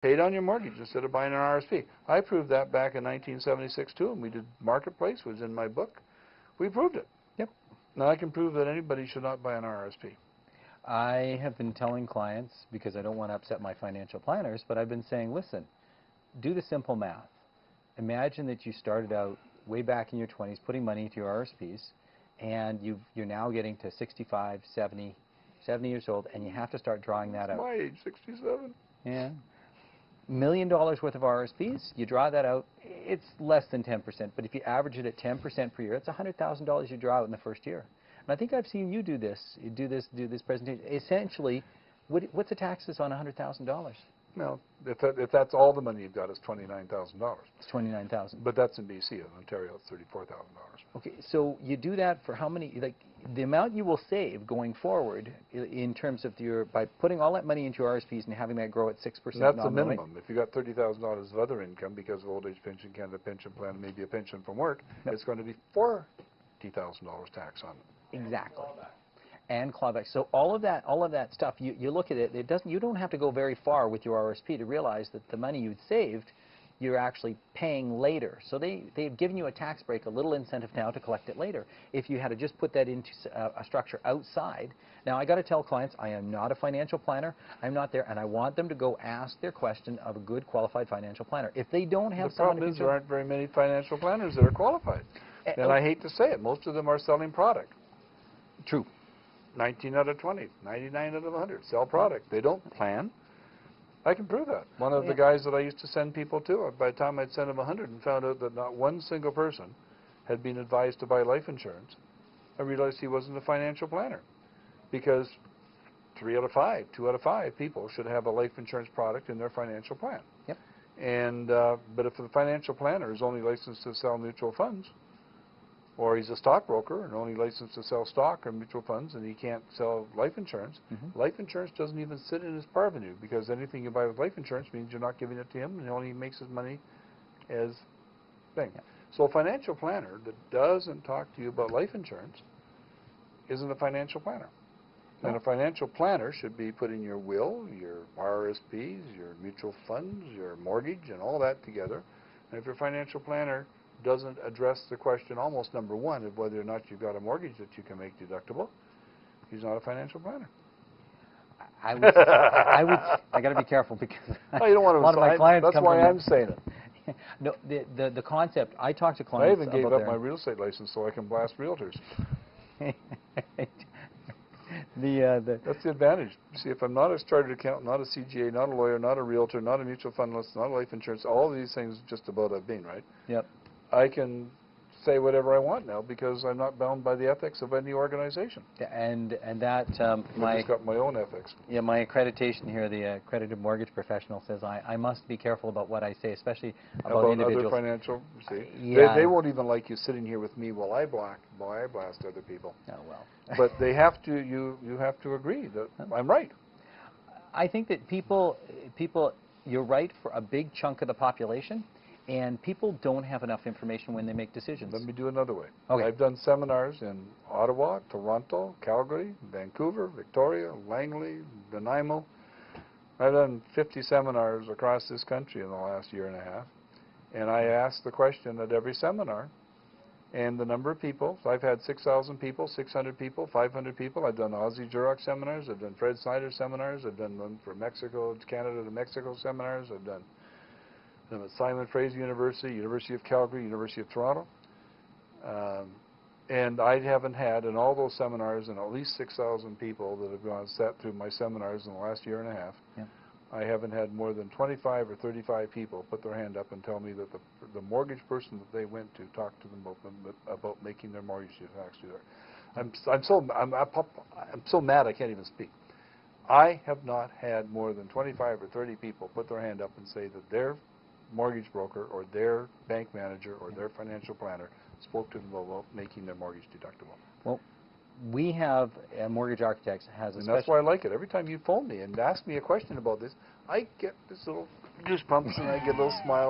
Pay down your mortgage instead of buying an RSP. I proved that back in 1976 too, and we did Marketplace, was in my book. We proved it. Yep. Now I can prove that anybody should not buy an RSP. I have been telling clients, because I don't want to upset my financial planners, but I've been saying, listen, do the simple math. Imagine that you started out way back in your 20s putting money into your RSPs, and you're now getting to 65, 70 years old, and you have to start drawing that out. My age, 67. Yeah. $1 million worth of RSPs, you draw that out, it's less than 10%, but if you average it at 10% per year, it's $100,000 you draw out in the first year. And I think I've seen you do this presentation. Essentially, what's the taxes on $100,000? No, if that's all the money you've got, it's $29,000. It's $29,000. But that's in BC. In Ontario, it's $34,000. Okay, so you do that for how many? Like the amount you will save going forward in terms of by putting all that money into your RSPs and having that grow at 6%. That's the minimum. If you got $30,000 of other income because of old age pension, Canada pension plan, and maybe a pension from work, yep, it's going to be $40,000 tax on it. Exactly. And clawback. So all of that stuff, you look at it, you don't have to go very far with your RSP to realize that the money you'd saved, you're actually paying later. So they've given you a tax break, a little incentive now to collect it later. If you had to just put that into a structure outside. Now I got to tell clients, I am not a financial planner. I'm not there, and I want them to go ask their question of a good qualified financial planner. If they don't have someone, the problem is there aren't very many financial planners that are qualified. And I hate to say it, most of them are selling product. True. 19 out of 20, 99 out of 100 sell product. They don't plan. I can prove that. One of the guys that I used to send people to, by the time I'd sent him 100 and found out that not one single person had been advised to buy life insurance, I realized he wasn't a financial planner. Because 3 out of 5, 2 out of 5 people should have a life insurance product in their financial plan. Yep. And but if the financial planner is only licensed to sell mutual funds, or he's a stockbroker and only licensed to sell stock or mutual funds, and he can't sell life insurance, life insurance doesn't even sit in his parvenu, because anything you buy with life insurance means you're not giving it to him, and he only makes his money as thing. Yeah. So a financial planner that doesn't talk to you about life insurance isn't a financial planner. No. And a financial planner should be putting your will, your RSPs, your mutual funds, your mortgage, and all that together. And if your financial planner doesn't address the question, almost number one, of whether or not you've got a mortgage that you can make deductible, he's not a financial planner. I got to be careful, because you don't want to, a lot of my clients that's come why from I'm saying it. No, the concept, I talk to clients. I even gave up my real estate license so I can blast realtors. That's the advantage. See, if I'm not a chartered accountant, not a CGA, not a lawyer, not a realtor, not a mutual fund list, not a life insurance, all these things just about I've been, right? Yep. I can say whatever I want now because I'm not bound by the ethics of any organization. And that I've just got my own ethics. Yeah, my accreditation here, the accredited mortgage professional, says I must be careful about what I say, especially about individuals. Other financial. See, yeah, they won't even like you sitting here with me while I blast other people. Oh well. But they have to. You have to agree that I'm right. I think that people, you're right for a big chunk of the population. And people don't have enough information when they make decisions. Let me do another way. Okay. I've done seminars in Ottawa, Toronto, Calgary, Vancouver, Victoria, Langley, Nanaimo. I've done 50 seminars across this country in the last year and a half. And I asked the question at every seminar, and the number of people. So I've had 6,000 people, 600 people, 500 people. I've done Aussie Xerox seminars. I've done Fred Snyder seminars. I've done them for Mexico, Canada to Mexico seminars. I've done them at Simon Fraser University, University of Calgary, University of Toronto. And I haven't had, in all those seminars, and at least 6,000 people that have sat through my seminars in the last year and a half, yeah, I haven't had more than 25 or 35 people put their hand up and tell me that the mortgage person that they went to talked to them about making their mortgage tax due. I'm so mad I can't even speak. I have not had more than 25 or 30 people put their hand up and say that their mortgage broker or their bank manager or their financial planner spoke to them about making their mortgage deductible. Well, we have Mortgage Architects has a and that's why I like it. Every time you phone me and ask me a question about this, I get this little goosebumps and I get a little smile.